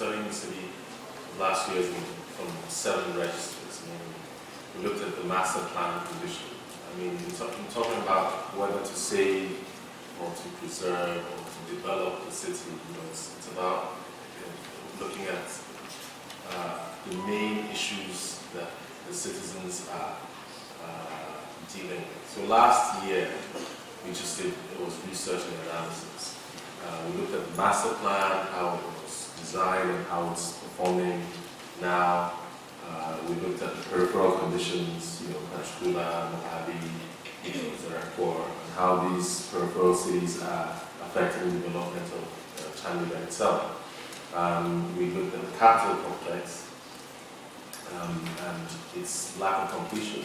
studying the city last year from 7 registers. We looked at the master plan condition. I'm talking about whether to save or to preserve or to develop the city. It's about looking at the main issues that the citizens are dealing with. So last year, we just did, it was research and analysis. We looked at the master plan, how it was designed and how it's performing now. We looked at the peripheral conditions, Kashkula, Mojave, Zarakpur, and how these peripheral cities are affecting the development of Chandigarh itself. We looked at the capital complex and its lack of completion.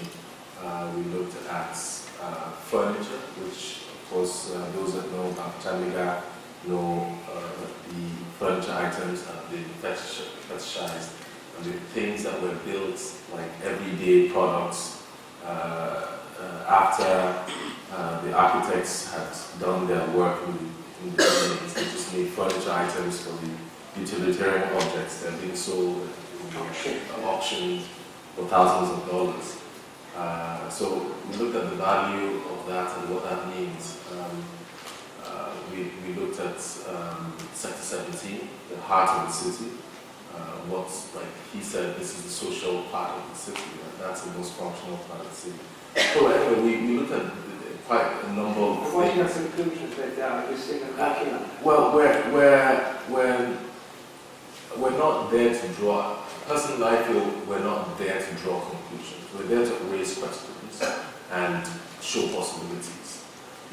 We looked at furniture, which, of course, those that know about Chandigarh know the furniture items have been fetishized, and the things that were built like everyday products after the architects had done their work in the beginning. They just made furniture items for the utilitarian objects that are being sold at auctions for thousands of dollars. So we looked at the value of that and what that means. We looked at Sector 17, the heart of the city. Like he said, this is the social part of the city. That's the most functional part of the city. So anyway, we looked at quite a number of things. What are your conclusions right now? You're saying well, we're not there to draw. Personally, I feel we're not there to draw conclusions. We're there to raise questions and show possibilities.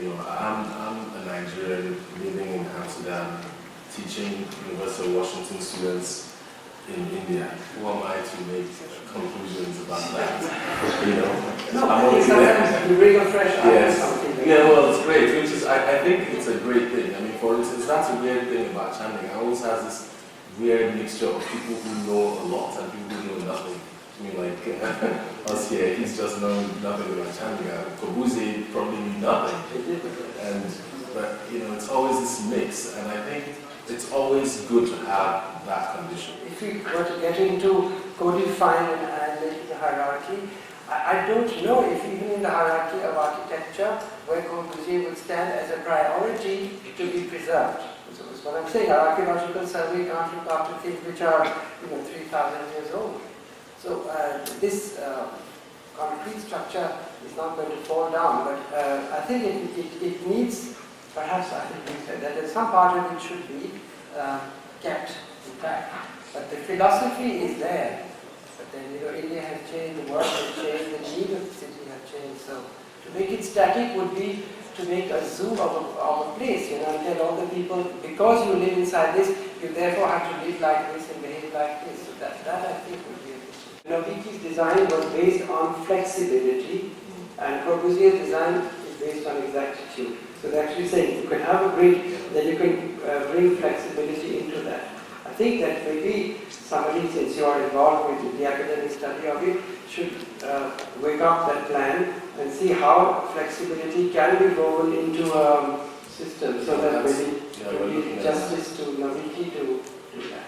I'm a Nigerian living in Amsterdam, teaching University of Washington students in India. Who am I to make conclusions about that? No, I think sometimes you bring a fresh eye to something. Yeah, well, it's great. Which is, I think it's a great thing. For instance, that's a weird thing about Chandigarh. It always has this weird mixture of people who know a lot and people who know nothing. Like us here, he's just known nothing about Chandigarh. Kobuzi probably knew nothing. But it's always this mix, and I think it's always good to have that condition. If we were to get into codifying and making the hierarchy, I don't know if even in the hierarchy of architecture, where Corbusier would stand as a priority to be preserved. So that's what I'm saying. Our archaeological survey can't look after things which are 3,000 years old. So this concrete structure is not going to fall down, but I think it needs, perhaps I think we said that there's some part of it should be kept intact. But the philosophy is there. But then India has changed, the world has changed, the need of the city has changed. So to make it static would be to make a zoo of a place, and tell all the people, because you live inside this, you therefore have to live like this and behave like this. So that I think would be a Noviki's design was based on flexibility, and Corbusier's design is based on exactitude. So they're actually saying you can have a grid, then you can bring flexibility into that. I think that maybe somebody, since you are involved with the academic study of it, should wake up that plan and see how flexibility can be woven into a system, so that maybe it will justice to Noviki to do that.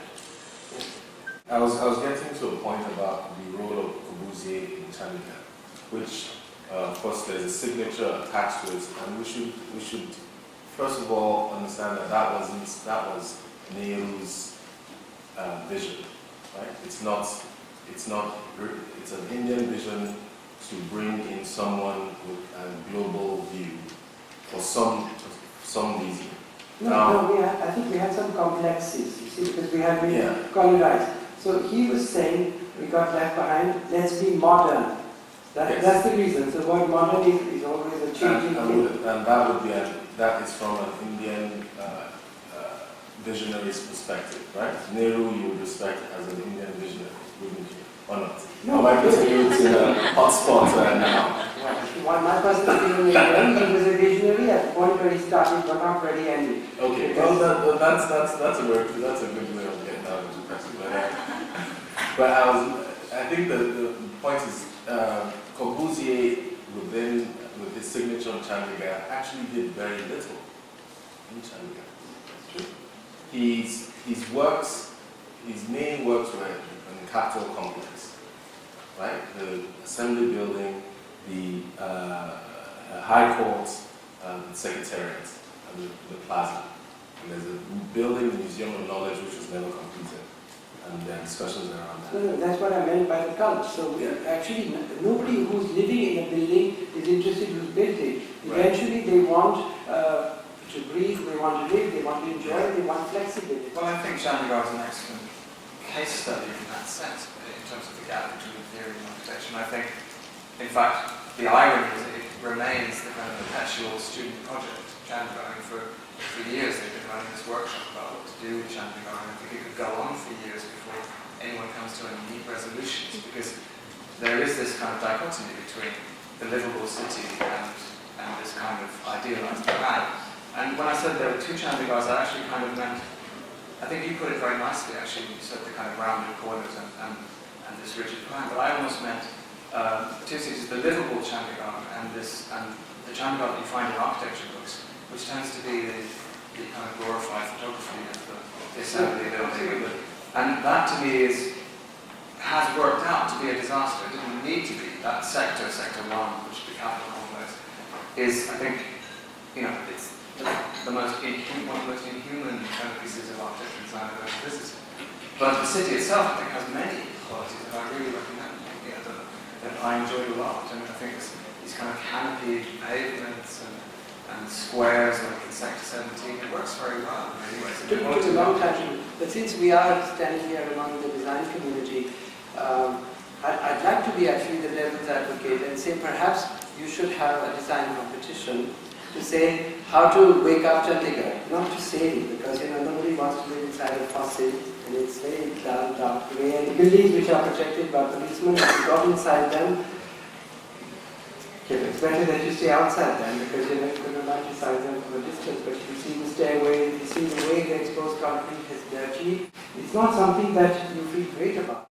I was getting to a point about the role of Corbusier in Chandigarh, which, of course, there's a signature attached to it, and we should first of all understand that was Nehru's vision, right? It's an Indian vision to bring in someone with a global view for some reason. I think we had some complexes, you see, because we had been colonized. So he was saying, we got left behind, let's be modern. That's the reason. So what modern is always a changing thing. And that is from an Indian visionary's perspective, right? Nehru you would respect as an Indian visionary, wouldn't you? Or not? No, I might put you in a hot spot now. Well, my personal feeling is he was a visionary at the point where he started, but not where he ended. Okay, well that's a good way of getting out of the question. But I think the point is Corbusier with his signature on Chandigarh actually did very little in Chandigarh. His works his main works were in the Capitol complex, right? The Assembly Building, the High Court, the Secretariat, and the Plaza. And there's a building, the Museum of Knowledge, which was never completed. And there are discussions around that. No, that's what I meant by the cult. So actually, nobody who's living in a building is interested who's built it. Eventually, they want to breathe, they want to live, they want to enjoy, they want flexibility. Well, I think Chandigarh is an excellent case study in that sense, in terms of the gap between theory and architecture. And I think, in fact, the irony is that it remains the kind of perpetual student project. Chandigarh, for years they've been running this workshop about what to do with Chandigarh, and I think it could go on for years before anyone comes to any neat resolutions, because there is this kind of dichotomy between the livable city and this kind of idealized plan. And when I said there were two Chandigarhs, I actually kind of meant, I think you put it very nicely actually, you said the kind of rounded corners and this rigid plan, but I almost meant two cities, the livable Chandigarh and the Chandigarh that you find in architecture books, which tends to be the kind of glorified photography of the assembly building. And that to me has worked out to be a disaster. It didn't need to be. That sector 1, which is the capital complex, is, I think, it's the most one of the most inhuman kind of pieces of architecture design I've ever visited. But the city itself, I think, has many qualities that I really recommend. That I enjoy a lot. And I think these kind of canopied pavements and squares like in Sector 17, it works very well in many ways. It took a long time, but since we are standing here among the design community, I'd like to be actually the devil's advocate and say perhaps you should have a design competition to say how to wake up Chandigarh, not to say, because nobody wants to live inside a fossil and it's very dark grey, and the buildings which are protected by policemen, if you got inside them, it's better that you stay outside them, because you're not going to romanticize them from a distance. But you see the stairway, you see the way the exposed concrete is dirty, it's not something that you feel great about.